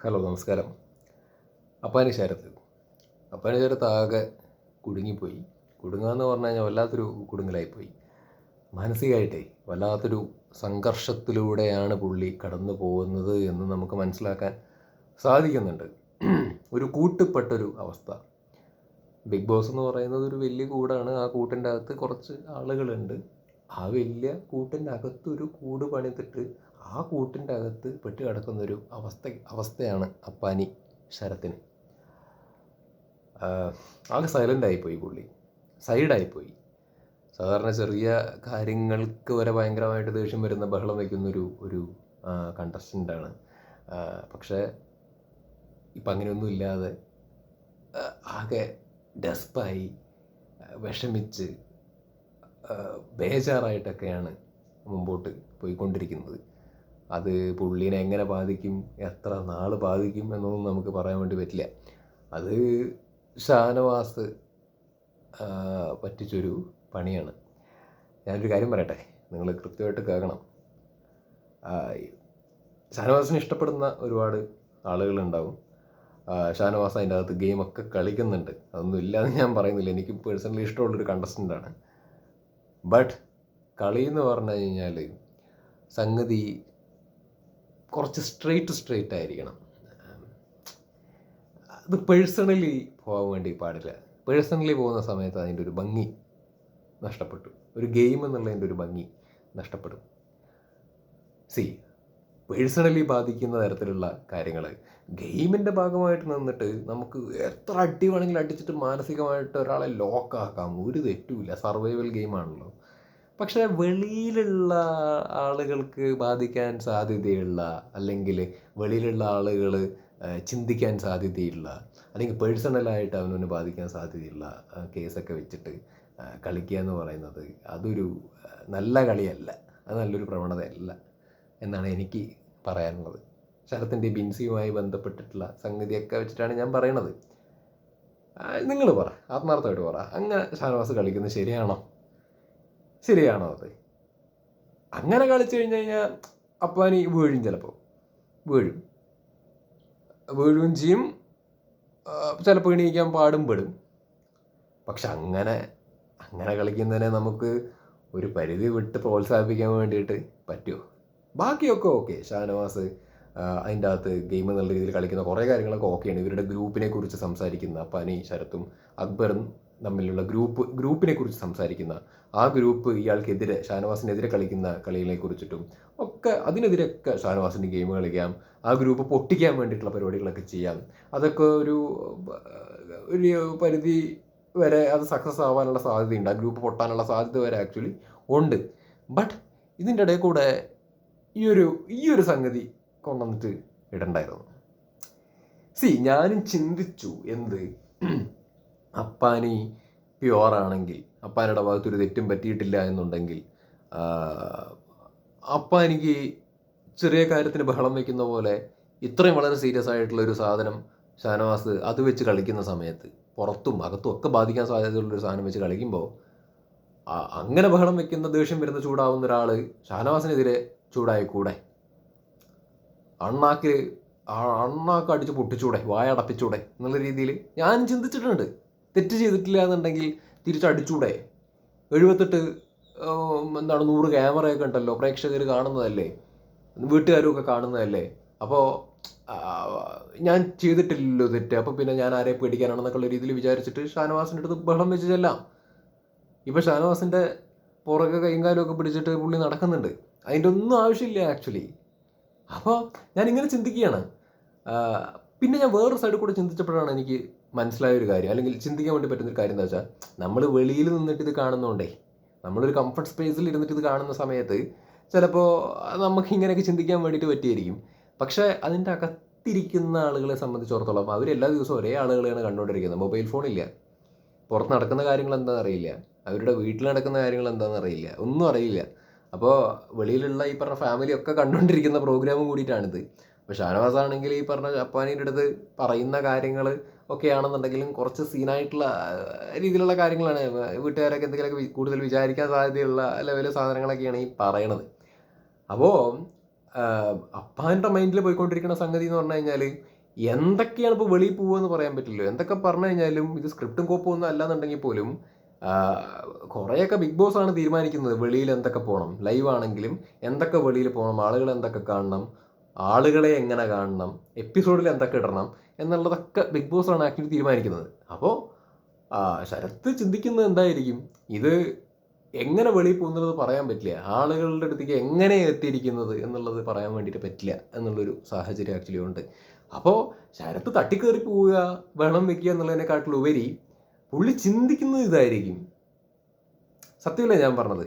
Hello, നമസ്കാരം. അപ്പാനി ശരത്ത് അപ്പാനി ശരത്ത് ആകെ കുടുങ്ങിപ്പോയി. കുടുങ്ങാന്ന് പറഞ്ഞു കഴിഞ്ഞാൽ വല്ലാത്തൊരു കുടുങ്ങലായിപ്പോയി. മാനസികമായിട്ടേ വല്ലാത്തൊരു സംഘർഷത്തിലൂടെയാണ് പുള്ളി കടന്നു പോകുന്നത് എന്ന് നമുക്ക് മനസ്സിലാക്കാൻ സാധിക്കുന്നുണ്ട്. ഒരു കൂട്ടുപ്പെട്ടൊരു അവസ്ഥ. ബിഗ് ബോസ് എന്ന് പറയുന്നത് ഒരു വലിയ കൂടാണ്. ആ കൂട്ടിൻ്റെ അകത്ത് കുറച്ച് ആളുകളുണ്ട്. ആ വലിയ കൂട്ടിൻ്റെ അകത്തൊരു കൂട് പണിതിട്ട് ആ കൂട്ടിൻ്റെ അകത്ത് പെട്ട് കിടക്കുന്നൊരു അവസ്ഥയാണ് അപ്പാനി ശരത്തിന്. ആകെ സൈലൻ്റായിപ്പോയി പുള്ളി, സൈഡായിപ്പോയി. സാധാരണ ചെറിയ കാര്യങ്ങൾക്ക് വരെ ഭയങ്കരമായിട്ട് ദേഷ്യം വരുന്ന ബഹളം വയ്ക്കുന്നൊരു ഒരു കണ്ടസ്റ്റൻ്റാണ്. പക്ഷേ ഇപ്പം അങ്ങനെയൊന്നും ഇല്ലാതെ ആകെ ഡെസ്പായി, വിഷമിച്ച്, ബേജാറായിട്ടൊക്കെയാണ് മുമ്പോട്ട് പോയിക്കൊണ്ടിരിക്കുന്നത്. അത് പുള്ളീനെ എങ്ങനെ ബാധിക്കും, എത്ര നാൾ ബാധിക്കും എന്നൊന്നും നമുക്ക് പറയാൻ വേണ്ടി പറ്റില്ല. അത് ഷാനവാസ് പറ്റിച്ചൊരു പണിയാണ്. ഞാനൊരു കാര്യം പറയട്ടെ, നിങ്ങൾ കൃത്യമായിട്ട് കേൾക്കണം. ഷാനവാസിനെ ഇഷ്ടപ്പെടുന്ന ഒരുപാട് ആളുകളുണ്ടാവും. ഷാനവാസ് അതിൻ്റെ അകത്ത് ഗെയിമൊക്കെ കളിക്കുന്നുണ്ട്, അതൊന്നും ഇല്ലാന്ന് ഞാൻ പറയുന്നില്ല. എനിക്ക് പേഴ്സണലി ഇഷ്ടമുള്ളൊരു കണ്ടസ്റ്റൻ്റാണ്. ബട്ട് കളി എന്ന് പറഞ്ഞു കഴിഞ്ഞാൽ സംഗതി കുറച്ച് സ്ട്രെയിറ്റ് ആയിരിക്കണം. അത് പേഴ്സണലി പോകാൻ വേണ്ടി പാടില്ല. പേഴ്സണലി പോകുന്ന സമയത്ത് അതിൻ്റെ ഒരു ഭംഗി നഷ്ടപ്പെട്ടു. ഒരു ഗെയിം എന്നുള്ളതിൻ്റെ ഒരു ഭംഗി നഷ്ടപ്പെടും. പേഴ്സണലി ബാധിക്കുന്ന തരത്തിലുള്ള കാര്യങ്ങൾ ഗെയിമിൻ്റെ ഭാഗമായിട്ട് നിന്നിട്ട് നമുക്ക് എത്ര അടി വേണമെങ്കിലും അടിച്ചിട്ട് മാനസികമായിട്ട് ഒരാളെ ലോക്കാക്കാം, ഒരു തെറ്റുമില്ല. സർവൈവൽ ഗെയിമാണല്ലോ. പക്ഷേ വെളിയിലുള്ള ആളുകൾക്ക് ബാധിക്കാൻ സാധ്യതയുള്ള, അല്ലെങ്കിൽ വെളിയിലുള്ള ആളുകൾ ചിന്തിക്കാൻ സാധ്യതയുള്ള, അല്ലെങ്കിൽ പേഴ്സണലായിട്ട് അവനവന് ബാധിക്കാൻ സാധ്യതയുള്ള കേസൊക്കെ വെച്ചിട്ട് കളിക്കുക എന്ന് പറയുന്നത് അതൊരു നല്ല കളിയല്ല, അത് നല്ലൊരു പ്രവണതയല്ല എന്നാണ് എനിക്ക് പറയാനുള്ളത്. ശരത്തിൻ്റെ ബിൻസിയുമായി ബന്ധപ്പെട്ടിട്ടുള്ള സംഗതിയൊക്കെ വെച്ചിട്ടാണ് ഞാൻ പറയണത്. നിങ്ങൾ പറ, ആത്മാർത്ഥമായിട്ട് പറ, അങ്ങനെ ഷാനവാസ് കളിക്കുന്നത് ശരിയാണോ അത്? അങ്ങനെ കളിച്ചു കഴിഞ്ഞ് കഴിഞ്ഞാൽ അപ്പാനി വീഴും, ചിലപ്പോൾ വീഴുകയും ചെയ്യും, ചിലപ്പോൾ എണീക്കാൻ പാടും പെടും. പക്ഷെ അങ്ങനെ കളിക്കുന്നതിനെ നമുക്ക് ഒരു പരിധി വിട്ട് പ്രോത്സാഹിപ്പിക്കാൻ വേണ്ടിയിട്ട് പറ്റുമോ? ബാക്കിയൊക്കെ ഓക്കെ. ഷാനവാസ് അതിൻ്റെ അകത്ത് ഗെയിം എന്നുള്ള രീതിയിൽ കളിക്കുന്ന കുറേ കാര്യങ്ങളൊക്കെ ഓക്കെയാണ്. ഇവരുടെ ഗ്രൂപ്പിനെ കുറിച്ച് സംസാരിക്കുന്ന അപ്പാനി ശരത്തും അക്ബറും തമ്മിലുള്ള ഗ്രൂപ്പിനെ കുറിച്ച് സംസാരിക്കുന്ന ആ ഗ്രൂപ്പ് ഇയാൾക്കെതിരെ, ഷാനവാസിനെതിരെ കളിക്കുന്ന കളികളെ കുറിച്ചിട്ടും ഒക്കെ, അതിനെതിരെയൊക്കെ ഷാനവാസിന് ഗെയിം കളിക്കാം. ആ ഗ്രൂപ്പ് പൊട്ടിക്കാൻ വേണ്ടിയിട്ടുള്ള പരിപാടികളൊക്കെ ചെയ്യാം. അതൊക്കെ ഒരു പരിധി വരെ അത് സക്സസ് ആവാനുള്ള സാധ്യതയുണ്ട്. ആ ഗ്രൂപ്പ് പൊട്ടാനുള്ള സാധ്യത വരെ ആക്ച്വലി ഉണ്ട്. ബട്ട് ഇതിൻ്റെ ഇടയിൽ കൂടെ ഈ ഒരു സംഗതി കൊണ്ടുവന്നിട്ട് ഇടണ്ടായിരുന്നു. ഞാനും ചിന്തിച്ചു, എന്ത് അപ്പാനി പ്യുവറാണെങ്കിൽ, അപ്പാനിയുടെ ഭാഗത്തൊരു തെറ്റും പറ്റിയിട്ടില്ല എന്നുണ്ടെങ്കിൽ, അപ്പാനിക്ക് ചെറിയ കാര്യത്തിന് ബഹളം വയ്ക്കുന്ന പോലെ ഇത്രയും വളരെ സീരിയസ് ആയിട്ടുള്ളൊരു സാധനം ഷാനവാസ് അത് വെച്ച് കളിക്കുന്ന സമയത്ത് പുറത്തും അകത്തും ഒക്കെ ബാധിക്കാൻ സാധ്യതയുള്ളൊരു സാധനം വെച്ച് കളിക്കുമ്പോൾ, അങ്ങനെ ബഹളം വയ്ക്കുന്ന, ദേഷ്യം വരുന്ന, ചൂടാവുന്ന ഒരാൾ ഷാനവാസിനെതിരെ ചൂടായിക്കൂടെ? അണ്ണാക്ക് അടിച്ച് പൊട്ടിച്ചൂടെ, വായടപ്പിച്ചൂടെ എന്നുള്ള രീതിയിൽ ഞാൻ ചിന്തിച്ചിട്ടുണ്ട്. തെറ്റ് ചെയ്തിട്ടില്ല എന്നുണ്ടെങ്കിൽ തിരിച്ചടിച്ചൂടെ? 78 100 ക്യാമറയൊക്കെ ഉണ്ടല്ലോ, പ്രേക്ഷകർ കാണുന്നതല്ലേ, വീട്ടുകാരും കാണുന്നതല്ലേ. അപ്പോൾ ഞാൻ ചെയ്തിട്ടില്ലല്ലോ തെറ്റ്, അപ്പോൾ പിന്നെ ഞാൻ ആരെ പേടിക്കാനാണെന്നൊക്കെയുള്ള രീതിയിൽ വിചാരിച്ചിട്ട് ഷാനവാസിൻ്റെ അടുത്ത് ബഹളം വെച്ച് ചെല്ലാം. ഇപ്പോൾ ഷാനവാസിൻ്റെ പുറകെ കൈയും കാലുമൊക്കെ പിടിച്ചിട്ട് പുള്ളി നടക്കുന്നുണ്ട്. അതിൻ്റെ ഒന്നും ആവശ്യമില്ല ആക്ച്വലി. അപ്പോൾ ഞാനിങ്ങനെ ചിന്തിക്കുകയാണ്. പിന്നെ ഞാൻ വേറൊരു സൈഡിൽ കൂടെ ചിന്തിച്ചപ്പോഴാണ് എനിക്ക് മനസ്സിലായൊരു കാര്യം, അല്ലെങ്കിൽ ചിന്തിക്കാൻ വേണ്ടി പറ്റുന്നൊരു കാര്യം എന്താ വെച്ചാൽ, നമ്മൾ വെളിയിൽ നിന്നിട്ട് ഇത് കാണുന്നതുകൊണ്ടേ, നമ്മളൊരു കംഫർട്ട് സ്പേസിൽ ഇരുന്നിട്ട് ഇത് കാണുന്ന സമയത്ത് ചിലപ്പോൾ നമുക്ക് ഇങ്ങനെയൊക്കെ ചിന്തിക്കാൻ വേണ്ടിയിട്ട് പറ്റിയായിരിക്കും. പക്ഷേ അതിൻ്റെ അകത്തിരിക്കുന്ന ആളുകളെ സംബന്ധിച്ചിടത്തോളം അവരെല്ലാ ദിവസവും ഒരേ ആളുകളെയാണ് കണ്ടുകൊണ്ടിരിക്കുന്നത്. മൊബൈൽ ഫോണില്ല, പുറത്ത് നടക്കുന്ന കാര്യങ്ങൾ എന്താണെന്ന് അറിയില്ല, അവരുടെ വീട്ടിൽ നടക്കുന്ന കാര്യങ്ങൾ എന്താണെന്ന് അറിയില്ല, ഒന്നും അറിയില്ല. അപ്പോൾ വെളിയിലുള്ള ഈ പറഞ്ഞ ഫാമിലിയൊക്കെ കണ്ടുകൊണ്ടിരിക്കുന്ന പ്രോഗ്രാമും കൂടിയിട്ടാണിത്. അപ്പോൾ ഷാനവാസ് ആണെങ്കിൽ ഈ പറഞ്ഞ അപ്പാനീൻ്റെ അടുത്ത് പറയുന്ന കാര്യങ്ങൾ ഒക്കെയാണെന്നുണ്ടെങ്കിലും കുറച്ച് സീനായിട്ടുള്ള രീതിയിലുള്ള കാര്യങ്ങളാണ്. വീട്ടുകാരൊക്കെ എന്തെങ്കിലുമൊക്കെ കൂടുതൽ വിചാരിക്കാൻ സാധ്യതയുള്ള ലെവല് സാധനങ്ങളൊക്കെയാണ് ഈ പറയണത്. അപ്പോൾ അപ്പാൻ്റെ മൈൻഡിൽ പോയിക്കൊണ്ടിരിക്കുന്ന സംഗതി എന്ന് പറഞ്ഞു കഴിഞ്ഞാൽ എന്തൊക്കെയാണ് ഇപ്പോൾ വെളിയിൽ പോകുമെന്ന് പറയാൻ പറ്റില്ലല്ലോ. എന്തൊക്കെ പറഞ്ഞു കഴിഞ്ഞാലും ഇത് സ്ക്രിപ്റ്റും കോപ്പും ഒന്നും അല്ലാന്നുണ്ടെങ്കിൽ പോലും കുറേയൊക്കെ ബിഗ് ബോസ് ആണ് തീരുമാനിക്കുന്നത് വെളിയിൽ എന്തൊക്കെ പോകണം. ലൈവ് ആണെങ്കിലും എന്തൊക്കെ വെളിയിൽ പോകണം, ആളുകൾ എന്തൊക്കെ കാണണം, ആളുകളെ എങ്ങനെ കാണണം, എപ്പിസോഡിൽ എന്തൊക്കെ ഇടണം എന്നുള്ളതൊക്കെ ബിഗ് ബോസ് ആണ് ആക്ച്വലി തീരുമാനിക്കുന്നത്. അപ്പോൾ ശരത്ത് ചിന്തിക്കുന്നത് എന്തായിരിക്കും, ഇത് എങ്ങനെ വെളിയിൽ പോകുന്നത് പറയാൻ പറ്റില്ല, ആളുകളുടെ അടുത്തേക്ക് എങ്ങനെ എത്തിയിരിക്കുന്നത് എന്നുള്ളത് പറയാൻ വേണ്ടിയിട്ട് പറ്റില്ല എന്നുള്ളൊരു സാഹചര്യം ആക്ച്വലി ഉണ്ട്. അപ്പോൾ ശരത്ത് തട്ടിക്കയറി പോവുക, വെള്ളം വെക്കുക എന്നുള്ളതിനെക്കാട്ടിലുപരി പുള്ളി ചിന്തിക്കുന്നത് ഇതായിരിക്കും. സത്യമല്ലേ ഞാൻ പറഞ്ഞത്?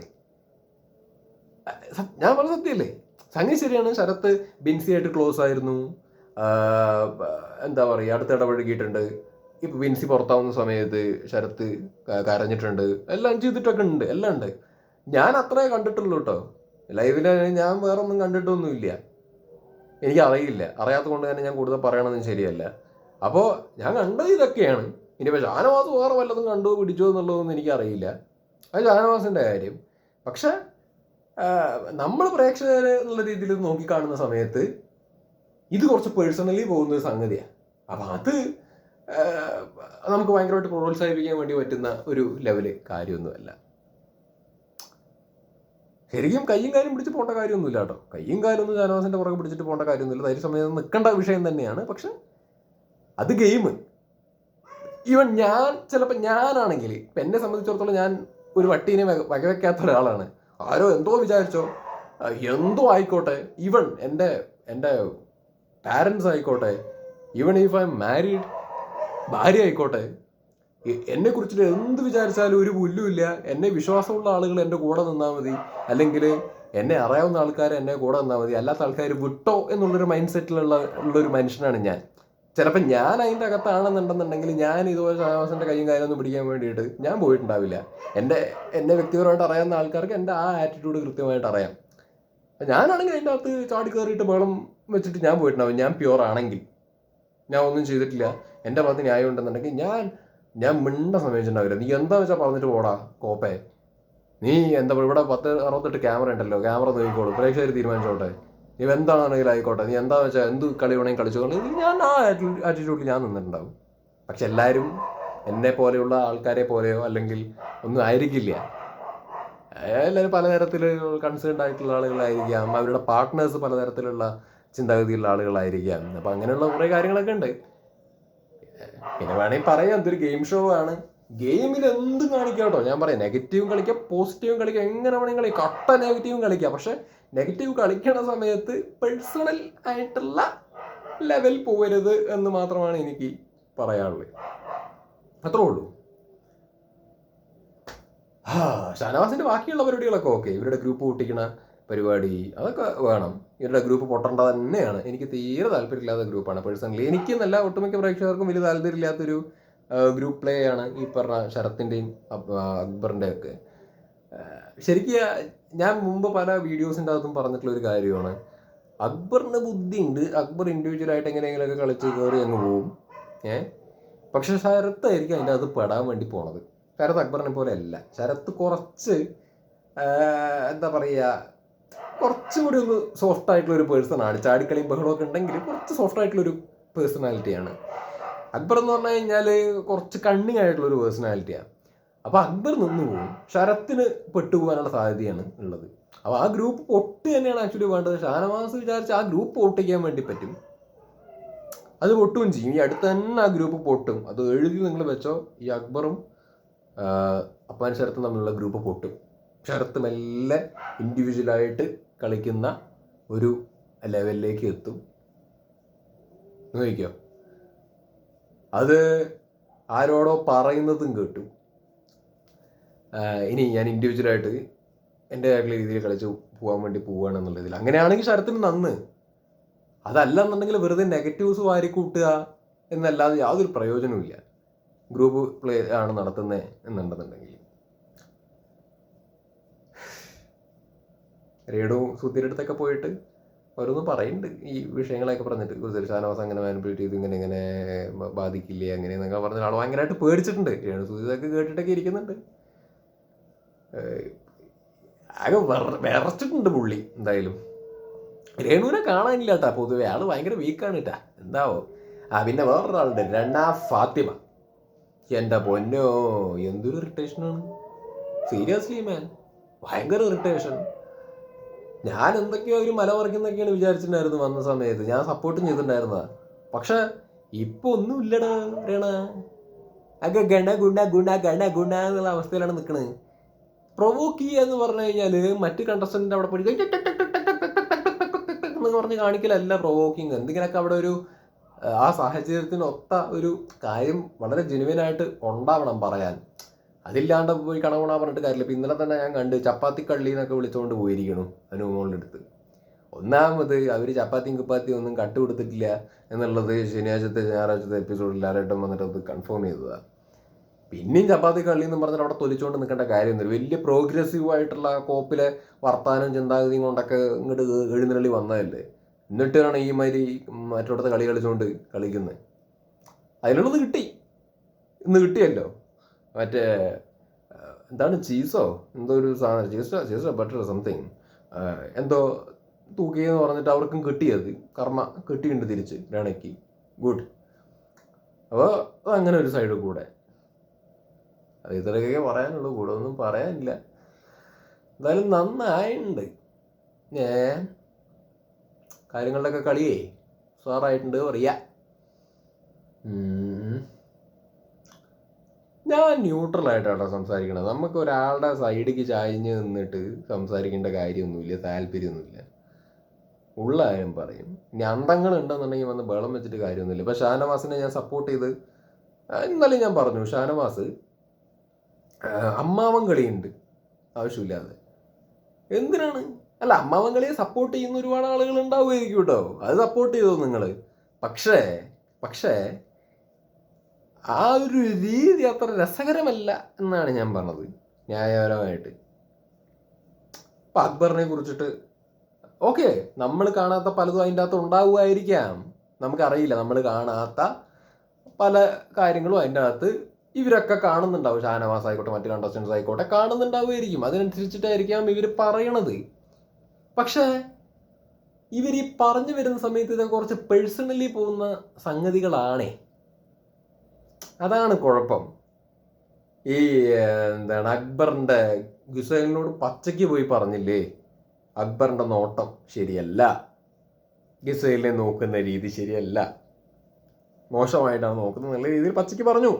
ഞാൻ പറഞ്ഞ സത്യമല്ലേ? സംഗതി ശരിയാണ്. ശരത്ത് ബിൻസിയായിട്ട് ക്ലോസ് ആയിരുന്നു, എന്താ പറയുക, അടുത്ത് ഇടപഴകിയിട്ടുണ്ട്. ഇപ്പം ബിൻസി പുറത്താവുന്ന സമയത്ത് ശരത്ത് കരഞ്ഞിട്ടുണ്ട്, എല്ലാം ചെയ്തിട്ടൊക്കെ ഉണ്ട്, എല്ലാം ഉണ്ട്. ഞാൻ അത്രേ കണ്ടിട്ടുള്ളൂ കേട്ടോ. ലൈവിൽ ഞാൻ വേറെ ഒന്നും കണ്ടിട്ടൊന്നുമില്ല. എനിക്കറിയില്ല, അറിയാത്തത് കൊണ്ട് തന്നെ ഞാൻ കൂടുതൽ പറയണമെന്ന് ശരിയല്ല. അപ്പോൾ ഞാൻ കണ്ടത് ഇതൊക്കെയാണ്. ഇനിയിപ്പോൾ ഷാനവാസ് വേറെ വല്ലതും കണ്ടോ പിടിച്ചോ എന്നുള്ളതൊന്നും എനിക്കറിയില്ല, അത് ഷാനവാസിൻ്റെ കാര്യം. പക്ഷെ നമ്മൾ പ്രേക്ഷകർ എന്നുള്ള രീതിയിൽ നോക്കിക്കാണുന്ന സമയത്ത് ഇത് കുറച്ച് പേഴ്സണലി പോകുന്ന ഒരു സംഗതിയാണ്. അപ്പം അത് നമുക്ക് ഭയങ്കരമായിട്ട് പ്രോത്സാഹിപ്പിക്കാൻ വേണ്ടി പറ്റുന്ന ഒരു ലെവല് കാര്യമൊന്നുമല്ല. ശരിക്കും കയ്യും കാലും പിടിച്ച് പോകേണ്ട കാര്യമൊന്നുമില്ല കേട്ടോ. കയ്യും കാലൊന്നും ഷാനവാസിൻ്റെ പുറകെ പിടിച്ചിട്ട് പോകേണ്ട കാര്യമൊന്നുമില്ല. തൈര് സമയത്ത് നിൽക്കേണ്ട വിഷയം തന്നെയാണ്. പക്ഷെ അത് ഗെയിം. ഈവൻ ഞാൻ ചിലപ്പോൾ ഞാനാണെങ്കിൽ ഇപ്പം എന്നെ സംബന്ധിച്ചിടത്തോളം ഞാൻ ഒരു വട്ടീനെ വകവെക്കാത്ത ഒരാളാണ്. ആരോ എന്തോ വിചാരിച്ചോ, എന്തോ ആയിക്കോട്ടെ, ഈവൻ എൻ്റെ പാരൻസ് ആയിക്കോട്ടെ, even if I M married, ഭാര്യ ആയിക്കോട്ടെ, എന്നെക്കുറിച്ചിട്ട് എന്ത് വിചാരിച്ചാലും ഒരു പുല്ലുമില്ല. എന്നെ വിശ്വാസമുള്ള ആളുകൾ എൻ്റെ കൂടെ നിന്നാൽ മതി, അല്ലെങ്കിൽ എന്നെ അറിയാവുന്ന ആൾക്കാർ എന്നെ കൂടെ നിന്നാൽ മതി, അല്ലാത്ത ആൾക്കാർ വിട്ടോ എന്നുള്ളൊരു മൈൻഡ് സെറ്റിലുള്ളൊരു മനുഷ്യനാണ് ഞാൻ. ചിലപ്പോൾ ഞാൻ അതിൻ്റെ അകത്താണെന്നുണ്ടെന്നുണ്ടെങ്കിൽ ഞാൻ ഇതുപോലെ ഷാനവാസിൻ്റെ കയ്യും കാര്യമൊന്നും പിടിക്കാൻ വേണ്ടിയിട്ട് ഞാൻ പോയിട്ടുണ്ടാവില്ല. എന്നെ വ്യക്തിപരമായിട്ട് അറിയാവുന്ന ആൾക്കാർക്ക് എൻ്റെ ആ ആറ്റിറ്റ്യൂഡ് കൃത്യമായിട്ട് അറിയാം. ഞാനാണെങ്കിൽ അതിൻ്റെ അകത്ത് ചാടി കയറിയിട്ട് ബഹളം വെച്ചിട്ട് ഞാൻ പോയിട്ടുണ്ടാവും. ഞാൻ പ്യുവർ ആണെങ്കിൽ, ഞാൻ ഒന്നും ചെയ്തിട്ടില്ല, എൻ്റെ ഭാഗത്ത് ന്യായം ഉണ്ടെന്നുണ്ടെങ്കിൽ ഞാൻ മിണ്ട സമയിച്ചിട്ടുണ്ടാവില്ല. നീ എന്താ വെച്ചാൽ പറഞ്ഞിട്ട് പോടാ കോപ്പേ, നീ എന്താ ഇവിടെ 1068 ക്യാമറ ഉണ്ടല്ലോ, ക്യാമറ നോക്കിക്കോളൂ, പ്രേക്ഷകർ തീരുമാനിച്ചോട്ടെ, നീ എന്താണെങ്കിലും ആയിക്കോട്ടെ, നീ എന്താ വെച്ചാൽ എന്ത് കളി വേണമെങ്കിൽ കളിച്ചോളൂ, ഞാൻ ആ ആറ്റിറ്റ്യൂഡിൽ ഞാൻ നിന്നിട്ടുണ്ടാവും. പക്ഷെ എല്ലാവരും എന്നെ പോലെയുള്ള ആൾക്കാരെ പോലെയോ അല്ലെങ്കിൽ ഒന്നും ആയിരിക്കില്ല. എല്ലാവരും പലതരത്തിൽ കൺസേൺഡ് ആയിട്ടുള്ള ആളുകളായിരിക്കാം, അവരുടെ പാർട്ട്നേഴ്സ് പലതരത്തിലുള്ള ചിന്താഗതിയുള്ള ആളുകളായിരിക്കാം. അപ്പം അങ്ങനെയുള്ള കുറേ കാര്യങ്ങളൊക്കെ ഉണ്ട്. പിന്നെ വേണമെങ്കിൽ പറയാം, ഇതൊരു ഗെയിം ഷോ ആണ്. ഗെയിമിൽ എന്തും കാണിക്കാം കേട്ടോ. ഞാൻ പറയാം, നെഗറ്റീവും കളിക്കാം, പോസിറ്റീവും കളിക്കാം, എങ്ങനെ വേണമെങ്കിൽ കളിക്കാം, കട്ട നെഗറ്റീവും കളിക്കാം. പക്ഷെ നെഗറ്റീവ് കളിക്കണ സമയത്ത് പേഴ്സണൽ ആയിട്ടുള്ള ലെവൽ പോകരുത് എന്ന് മാത്രമാണ് എനിക്ക് പറയാനുള്ളത്. അത്രേ ഉള്ളൂ. ഷാനവാസിന്റെ ബാക്കിയുള്ള പരിപാടികളൊക്കെ ഓക്കെ, ഇവരുടെ ഗ്രൂപ്പ് പൊട്ടിക്കണ പരിപാടി അതൊക്കെ വേണം. ഇവരുടെ ഗ്രൂപ്പ് പൊട്ടേണ്ട തന്നെയാണ്. എനിക്ക് തീരെ താല്പര്യമില്ലാത്ത ഗ്രൂപ്പാണ് പേഴ്സണലി. എനിക്കെന്നല്ല, ഒട്ടുമിക്ക പ്രേക്ഷകർക്കും വലിയ താല്പര്യമില്ലാത്തൊരു ഗ്രൂപ്പ് പ്ലേ ആണ് ഈ പറഞ്ഞ ശരത്തിൻ്റെയും അക്ബറിൻ്റെ ഒക്കെ. ശരിക്കും ഞാൻ മുമ്പ് പല വീഡിയോസിൻ്റെ അകത്തും പറഞ്ഞിട്ടുള്ളൊരു കാര്യമാണ്, അക്ബറിന് ബുദ്ധിയുണ്ട്, അക്ബർ ഇൻഡിവിജ്വലായിട്ട് എങ്ങനെയെങ്കിലുമൊക്കെ കളിച്ച് കയറി അങ്ങ് പോവും. പക്ഷെ ശരത്തായിരിക്കും അതിൻ്റെ അത് പെടാൻ വേണ്ടി പോണത്. ശരത്ത് അക്ബറിനെ പോലെ അല്ല. ശരത്ത് കുറച്ച് എന്താ പറയുക, കുറച്ചും കൂടി ഒന്ന് സോഫ്റ്റ് ആയിട്ടുള്ളൊരു പേഴ്സണാണ്. ചാടിക്കളിയും ബഹളമൊക്കെ ഉണ്ടെങ്കിൽ കുറച്ച് സോഫ്റ്റ് ആയിട്ടുള്ളൊരു പേഴ്സണാലിറ്റിയാണ്. അക്ബർ എന്ന് പറഞ്ഞു കഴിഞ്ഞാൽ കുറച്ച് കണ്ണിങ് ആയിട്ടുള്ളൊരു പേഴ്സണാലിറ്റിയാണ്. അപ്പോൾ അക്ബർ നിന്ന് പോകും, ശരത്തിന് പെട്ടുപോകാനുള്ള സാധ്യതയാണ് ഉള്ളത്. അപ്പോൾ ആ ഗ്രൂപ്പ് പൊട്ട് തന്നെയാണ് ആക്ച്വലി വേണ്ടത്. ഷാനവാസ് വിചാരിച്ച് ആ ഗ്രൂപ്പ് പൊട്ടിക്കാൻ വേണ്ടി പറ്റും, അത് പൊട്ടുകയും ചെയ്യും. ഈ അടുത്ത് തന്നെ ആ ഗ്രൂപ്പ് പൊട്ടും. അത് എഴുതി നിങ്ങൾ വെച്ചോ, ഈ അക്ബറും അപ്പാൻ ശരത്തും തമ്മിലുള്ള ഗ്രൂപ്പ് പൊട്ടും. ശരത്ത് മെല്ലെ ഇൻഡിവിജ്വലായിട്ട് കളിക്കുന്ന ഒരു ലെവലിലേക്ക് എത്തും. നോക്കിക്കോ, അത് ആരോടോ പറയുന്നതും കേട്ടു. ഇനി ഞാൻ ഇൻഡിവിജ്വലായിട്ട് എൻ്റെ ആയിട്ടുള്ള രീതിയിൽ കളിച്ച് പോകാൻ വേണ്ടി പോവുകയാണെന്നുള്ളതിൽ, അങ്ങനെയാണെങ്കിൽ ശരത്തിന് നന്ന്. അതല്ലെന്നുണ്ടെങ്കിൽ വെറുതെ നെഗറ്റീവ്സ് വാരിക്കൂട്ടുക എന്നല്ലാതെ യാതൊരു പ്രയോജനവുമില്ല. ഗ്രൂപ്പ് പ്ലേ ആണ് നടത്തുന്നത് എന്നുണ്ടെന്നുണ്ടെങ്കിൽ. രേണു സുധീരുടെ അടുത്തൊക്കെ പോയിട്ട് ഓരോന്നും പറയുന്നുണ്ട്, ഈ വിഷയങ്ങളൊക്കെ പറഞ്ഞിട്ട്. കൂടുതൽ ഷാനവാസ് അങ്ങനെ മാനിപ്പുലേറ്റ് ചെയ്ത് ഇങ്ങനെ ബാധിക്കില്ലേ അങ്ങനെയെന്നൊക്കെ പറഞ്ഞ ആൾ ഭയങ്കരമായിട്ട് പേടിച്ചിട്ടുണ്ട്. രേണു സുധീരൊക്കെ കേട്ടിട്ടൊക്കെ ഇരിക്കുന്നുണ്ട്. ആകെ വിറച്ചിട്ടുണ്ട് പുള്ളി. എന്തായാലും രേണുവിനെ കാണാനില്ല കേട്ടാ പൊതുവെ, ആള് ഭയങ്കര വീക്കാണ് കേട്ടാ, എന്താവോ. പിന്നെ വേറൊരാളുണ്ട്, രണ ഫാത്തിമ. എൻ്റെ പൊന്നോ, എന്തൊരു ഇറിറ്റേഷനാണ്, സീരിയസ്ലി മാൻ, ഭയങ്കര ഇറിറ്റേഷൻ. ഞാൻ എന്തൊക്കെയോ ഒരു മല മറിക്കുന്നൊക്കെയാണ് വിചാരിച്ചിട്ടുണ്ടായിരുന്നു വന്ന സമയത്ത്, ഞാൻ സപ്പോർട്ടും ചെയ്തിട്ടുണ്ടായിരുന്നതാ. പക്ഷെ ഇപ്പൊ ഒന്നുമില്ലടാ രേണ, അതൊക്കെ ഗണ ഗുണ ഗുണ ഗണ ഗുണ എന്നുള്ള അവസ്ഥയിലാണ് നിൽക്കണത്. പ്രൊവോക്ക് ചെയ്യുക എന്ന് പറഞ്ഞു കഴിഞ്ഞാൽ മറ്റ് കണ്ടസ്റ്റന്റിന്റെ അവിടെ പോയി എന്ന് പറഞ്ഞ് കാണിക്കലല്ല പ്രൊവോക്കിങ്. എന്തെങ്കിലുമൊക്കെ അവിടെ ഒരു ആ സാഹചര്യത്തിനൊത്ത ഒരു കാര്യം വളരെ ജെനുവിനായിട്ട് ഉണ്ടാവണം പറയാൻ. അതില്ലാണ്ട് പോയി കണകുണ പറഞ്ഞിട്ട് കാര്യമില്ല. ഇപ്പം ഇന്നലെ തന്നെ ഞാൻ കണ്ട് ചപ്പാത്തി കള്ളി എന്നൊക്കെ വിളിച്ചുകൊണ്ട് പോയിരിക്കണു അനുമോളുടെ അടുത്ത്. ഒന്നാമത് അവർ ചപ്പാത്തിയും കുപ്പാത്തിയും ഒന്നും കട്ട് കൊടുത്തിട്ടില്ല എന്നുള്ളത് ശനിയാഴ്ചത്തെ ഞായറാഴ്ചത്തെ എപ്പിസോഡിൽ ലാലേട്ടൻ വന്നിട്ട് അത് കൺഫേം ചെയ്തതാണ്. പിന്നെയും ചപ്പാത്തി കള്ളി എന്ന് പറഞ്ഞിട്ട് അവിടെ തൊലിച്ചുകൊണ്ട് നിൽക്കേണ്ട കാര്യമൊന്നുമില്ല. വലിയ പ്രോഗ്രസീവ് ആയിട്ടുള്ള കോപ്പിലെ വർത്താനം ചിന്താഗതിയും കൊണ്ടൊക്കെ ഇങ്ങോട്ട് എഴുന്നള്ളി വന്നതല്ലേ. എന്നിട്ടാണ് ഈ മാതിരി മറ്റോടത്തെ കളി കളിച്ചുകൊണ്ട് കളിക്കുന്നത്. അതിനുള്ളത് കിട്ടി, ഇന്ന് കിട്ടിയല്ലോ. മറ്റേ എന്താണ് ചീസോ എന്തോ ഒരു സാധനം, ചീസോ ബട്ടർ സംതിങ് എന്തോ തൂക്കിയെന്ന് പറഞ്ഞിട്ട് അവർക്കും കിട്ടിയത് കർമ്മ കിട്ടിയിട്ടുണ്ട് തിരിച്ച് രണയ്ക്ക്. ഗുഡ്. അപ്പോൾ അതങ്ങനെ ഒരു സൈഡ് കൂടെ. അത് ഇത്രയൊക്കെ പറയാനുള്ളൂ, കൂടെ ഒന്നും പറയാനില്ല. എന്തായാലും നന്നായിട്ടുണ്ട്, കാര്യങ്ങളുടെയൊക്കെ കളിയേ സാറായിട്ടുണ്ട് പറയാ. ഞാൻ ന്യൂട്രലായിട്ടാണ് സംസാരിക്കണത്. നമുക്ക് ഒരാളുടെ സൈഡിലേക്ക് ചായഞ്ഞ് നിന്നിട്ട് സംസാരിക്കേണ്ട കാര്യമൊന്നുമില്ല, താല്പര്യമൊന്നുമില്ല. ഉള്ള കാര്യം പറയും. ഇനി അന്തങ്ങൾ ഉണ്ടെന്നുണ്ടെങ്കിൽ വന്ന് ബഹളം വെച്ചിട്ട് കാര്യമൊന്നുമില്ല. ഇപ്പം ഷാനവാസിനെ ഞാൻ സപ്പോർട്ട് ചെയ്ത് ഇന്നലെ ഞാൻ പറഞ്ഞു, ഷാനവാസ് അമ്മാവൻ കളിയുണ്ട് ആവശ്യമില്ലാതെ. എന്തിനാണ്? അല്ല, അമ്മാവൻ കളിയെ സപ്പോർട്ട് ചെയ്യുന്ന ഒരുപാട് ആളുകൾ ഉണ്ടാവുമായിരിക്കും കേട്ടോ, അത് സപ്പോർട്ട് ചെയ്തോ നിങ്ങൾ. പക്ഷേ ആ ഒരു രീതി അത്ര രസകരമല്ല എന്നാണ് ഞാൻ പറഞ്ഞത്, ന്യായപരമായിട്ട്. ഇപ്പം അക്ബറിനെ കുറിച്ചിട്ട് ഓക്കെ, നമ്മൾ കാണാത്ത പലതും അതിൻ്റെ അകത്ത് ഉണ്ടാവുമായിരിക്കാം, നമുക്കറിയില്ല. നമ്മൾ കാണാത്ത പല കാര്യങ്ങളും അതിൻ്റെ അകത്ത് ഇവരൊക്കെ കാണുന്നുണ്ടാവും. ഷാനവാസ് ആയിക്കോട്ടെ, മറ്റു കണ്ടസ്റ്റൻസ് ആയിക്കോട്ടെ, കാണുന്നുണ്ടാവുമായിരിക്കും. അതിനനുസരിച്ചിട്ടായിരിക്കാം ഇവർ പറയണത്. പക്ഷേ ഇവർ ഈ പറഞ്ഞു വരുന്ന സമയത്ത് ഇതൊക്കെ കുറച്ച് പേഴ്സണലി പോകുന്ന സംഗതികളാണേ, അതാണ് കുഴപ്പം. ഈ എന്താണ് അക്ബറിൻ്റെ ഗുസൈലിനോട് പച്ചയ്ക്ക് പോയി പറഞ്ഞില്ലേ, അക്ബറിൻ്റെ നോട്ടം ശരിയല്ല, ഗുസൈലിനെ നോക്കുന്ന രീതി ശരിയല്ല, മോശമായിട്ടാണ് നോക്കുന്നത് നല്ല രീതിയിൽ പച്ചയ്ക്ക് പറഞ്ഞു.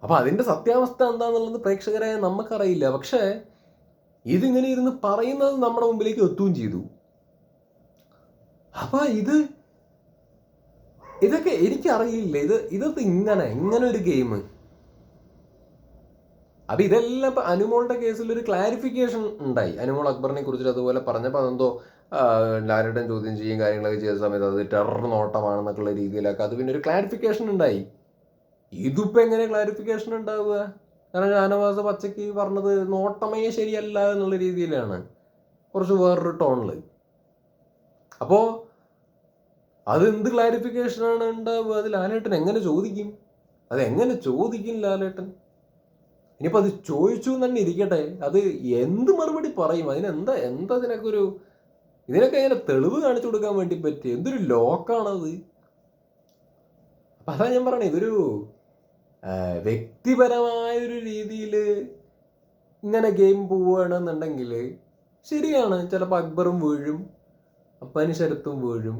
അപ്പം അതിൻ്റെ സത്യാവസ്ഥ എന്താണെന്നുള്ളത് പ്രേക്ഷകരായ നമുക്കറിയില്ല. പക്ഷേ ഇതിങ്ങനെ ഇരുന്ന് പറയുന്നത് നമ്മുടെ മുമ്പിലേക്ക് എത്തുകയും ചെയ്തു. അപ്പം ഇതൊക്കെ എനിക്കറിയില്ല, ഇതൊക്കെ ഇങ്ങനെ ഒരു ഗെയിം. അപ്പം ഇതെല്ലാം ഇപ്പം അനുമോളുടെ കേസിൽ ഒരു ക്ലാരിഫിക്കേഷൻ ഉണ്ടായി. അനുമോൾ അക്ബറിനെ കുറിച്ചിട്ട് അതുപോലെ പറഞ്ഞപ്പോൾ അതെന്തോ ലാലേട്ടൻ ചോദ്യം ചെയ്യും കാര്യങ്ങളൊക്കെ ചെയ്ത സമയത്ത് അത് ടെറർ നോട്ടമാണെന്നൊക്കെയുള്ള രീതിയിലൊക്കെ അത് പിന്നെ ഒരു ക്ലാരിഫിക്കേഷൻ ഉണ്ടായി. ഇതിപ്പോൾ എങ്ങനെ ക്ലാരിഫിക്കേഷൻ ഉണ്ടാവുക? കാരണം ഷാനവാസ് പച്ചയ്ക്ക് പറഞ്ഞത് നോട്ടമേ ശരിയല്ല എന്നുള്ള രീതിയിലാണ്, കുറച്ച് വേറൊരു ടോണിൽ. അപ്പോൾ അതെന്ത് ക്ലാരിഫിക്കേഷനാണ് ഉണ്ടാവുക? അത് ലാലേട്ടൻ എങ്ങനെ ചോദിക്കും? ലാലേട്ടൻ? ഇനിയിപ്പോൾ അത് ചോദിച്ചു എന്ന് തന്നെ ഇരിക്കട്ടെ, അത് എന്ത് മറുപടി പറയും? അതിനെന്താ ഇതിനൊക്കെ എങ്ങനെ തെളിവ് കാണിച്ചു കൊടുക്കാൻ വേണ്ടി പറ്റും? എന്തൊരു ലോക്കാണത്? അപ്പം അതാ ഞാൻ പറയണേ, ഇതൊരു വ്യക്തിപരമായൊരു രീതിയിൽ ഇങ്ങനെ ഗെയിം പോവുകയാണെന്നുണ്ടെങ്കിൽ ശരിയാണ്, ചിലപ്പോൾ അക്ബറും വീഴും, അപ്പാനി ശരത്തും വീഴും.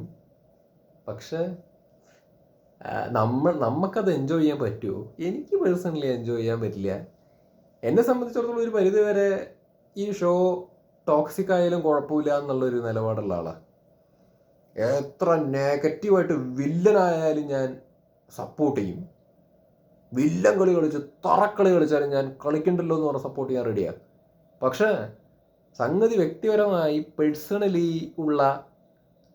പക്ഷെ നമുക്കത് എൻജോയ് ചെയ്യാൻ പറ്റുമോ? എനിക്ക് പേഴ്സണലി എൻജോയ് ചെയ്യാൻ പറ്റില്ല. എന്നെ സംബന്ധിച്ചിടത്തോളം ഒരു പരിധി വരെ ഈ ഷോ ടോക്സിക് ആയാലും കുഴപ്പമില്ല എന്നുള്ളൊരു നിലപാടുള്ള ആളാണ്. എത്ര നെഗറ്റീവായിട്ട് വില്ലനായാലും ഞാൻ സപ്പോർട്ട് ചെയ്യും. വില്ലൻ കളി കളിച്ച് തറക്കളി കളിച്ചാലും ഞാൻ കളിക്കണ്ടല്ലോ എന്ന് പറഞ്ഞ് സപ്പോർട്ട് ചെയ്യാൻ റെഡിയാണ്. പക്ഷേ സംഗതി വ്യക്തിപരമായി പേഴ്സണലി ഉള്ള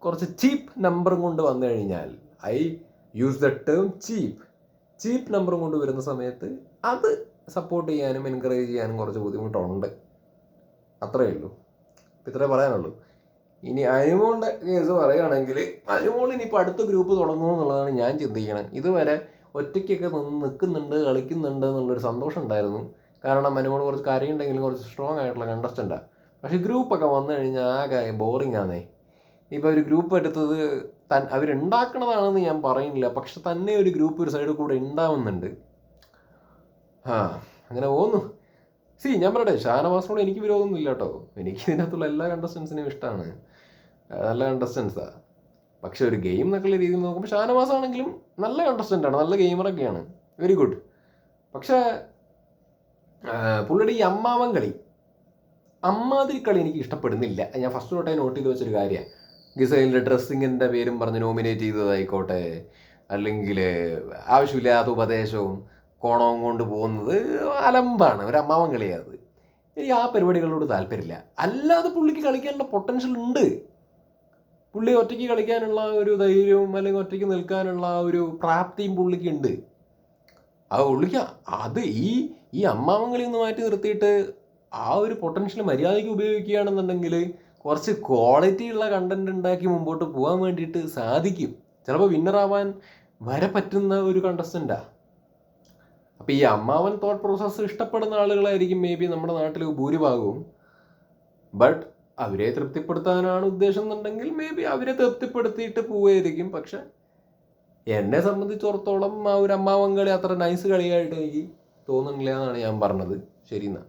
കുറച്ച് ചീപ്പ് നമ്പറും കൊണ്ട് വന്നു കഴിഞ്ഞാൽ, ഐ യൂസ് ദ ടേം ചീപ്പ് നമ്പറും കൊണ്ട് വരുന്ന സമയത്ത് അത് സപ്പോർട്ട് ചെയ്യാനും എൻകറേജ് ചെയ്യാനും കുറച്ച് ബുദ്ധിമുട്ടുണ്ട്. അത്രയേ ഉള്ളൂ, ഇത്രേ പറയാനുള്ളൂ. ഇനി അനുമോളുടെ കേസ് പറയുകയാണെങ്കിൽ, അനുമോൾ ഇനിയിപ്പോൾ അടുത്ത ഗ്രൂപ്പ് തുടങ്ങുമോ എന്നുള്ളതാണ് ഞാൻ ചിന്തിക്കണം. ഇതുവരെ ഒറ്റയ്ക്കൊക്കെ നിൽക്കുന്നുണ്ട്, കളിക്കുന്നുണ്ട് എന്നുള്ളൊരു സന്തോഷം ഉണ്ടായിരുന്നു. കാരണം അനുമോൾ കുറച്ച് കാര്യമുണ്ടെങ്കിലും കുറച്ച് സ്ട്രോങ് ആയിട്ടുള്ള കണ്ടസ്റ്റൻ്റാണ്. പക്ഷെ ഗ്രൂപ്പൊക്കെ വന്നു കഴിഞ്ഞാൽ ആകെ ബോറിംഗ് ആണേ. ഇപ്പോൾ ഒരു ഗ്രൂപ്പ് എടുത്തത് അവരുണ്ടാക്കണതാണെന്ന് ഞാൻ പറയുന്നില്ല, പക്ഷെ തന്നെ ഒരു ഗ്രൂപ്പ് ഒരു സൈഡിൽ കൂടെ ഉണ്ടാവുന്നുണ്ട്. അങ്ങനെ പോകുന്നു. ഞാൻ പറയട്ടെ, ഷാനവാസിനോട് എനിക്ക് വിരോധമൊന്നുമില്ല കേട്ടോ. എനിക്ക് ഇതിനകത്തുള്ള എല്ലാ കണ്ടസ്റ്റൻസിനെയും ഇഷ്ടമാണ്, നല്ല കണ്ടസ്റ്റൻസാണ്. പക്ഷെ ഒരു ഗെയിം എന്നൊക്കെയുള്ള രീതിയിൽ നോക്കുമ്പോൾ ഷാനവാസ് ആണെങ്കിലും നല്ല കണ്ടസ്റ്റൻ്റാണ്, നല്ല ഗെയിമറൊക്കെയാണ്, വെരി ഗുഡ്. പക്ഷേ പുള്ളിയുടെ ഈ അമ്മാവൻ കളി, അമ്മാതിരി കളി എനിക്ക് ഇഷ്ടപ്പെടുന്നില്ല. ഞാൻ ഫസ്റ്റ് തൊട്ടേ നോട്ട് ചെയ്ത് വെച്ചൊരു കാര്യമാണ്. ഗിസൈലിൻ്റെ ഡ്രസ്സിങ്ങിൻ്റെ പേരും പറഞ്ഞ് നോമിനേറ്റ് ചെയ്തതായിക്കോട്ടെ, അല്ലെങ്കിൽ ആവശ്യമില്ലാത്ത ഉപദേശവും കോണവും കൊണ്ട് പോകുന്നത് അലമ്പാണ്, ഒരു അമ്മാവൻ കളിയാത്. എനിക്ക് ആ പരിപാടികളോട് താല്പര്യമില്ല. അല്ലാതെ പുള്ളിക്ക് കളിക്കാനുള്ള പൊട്ടൻഷ്യൽ ഉണ്ട്. പുള്ളി ഒറ്റയ്ക്ക് കളിക്കാനുള്ള ഒരു ധൈര്യവും അല്ലെങ്കിൽ ഒറ്റയ്ക്ക് നിൽക്കാനുള്ള ഒരു പ്രാപ്തിയും പുള്ളിക്ക് ഉണ്ട്. പുള്ളിക്ക് അത് ഈ അമ്മാവൻ കളി ഒന്ന് മാറ്റി നിർത്തിയിട്ട് ആ ഒരു പൊട്ടൻഷ്യൽ മര്യാദയ്ക്ക് ഉപയോഗിക്കുകയാണെന്നുണ്ടെങ്കിൽ കുറച്ച് ക്വാളിറ്റി ഉള്ള കണ്ടന്റ് ഉണ്ടാക്കി മുമ്പോട്ട് പോകാൻ വേണ്ടിയിട്ട് സാധിക്കും. ചിലപ്പോൾ വിന്നറാവാൻ വരെ പറ്റുന്ന ഒരു കണ്ടസ്റ്റൻ്റാണ്. അപ്പോൾ ഈ അമ്മാവൻ തോട്ട് പ്രോസസ്സ് ഇഷ്ടപ്പെടുന്ന ആളുകളായിരിക്കും മേ ബി നമ്മുടെ നാട്ടിൽ ഭൂരിഭാഗവും. ബട്ട് അവരെ തൃപ്തിപ്പെടുത്താനാണ് ഉദ്ദേശം എന്നുണ്ടെങ്കിൽ മേ ബി അവരെ തൃപ്തിപ്പെടുത്തിയിട്ട് പോവുകയായിരിക്കും. പക്ഷെ എന്നെ സംബന്ധിച്ചിടത്തോളം ആ ഒരു അമ്മാവൻ കളി അത്ര നൈസ് കളിയായിട്ട് എനിക്ക് തോന്നുന്നില്ല എന്നാണ് ഞാൻ പറഞ്ഞത്. ശരി എന്നാൽ.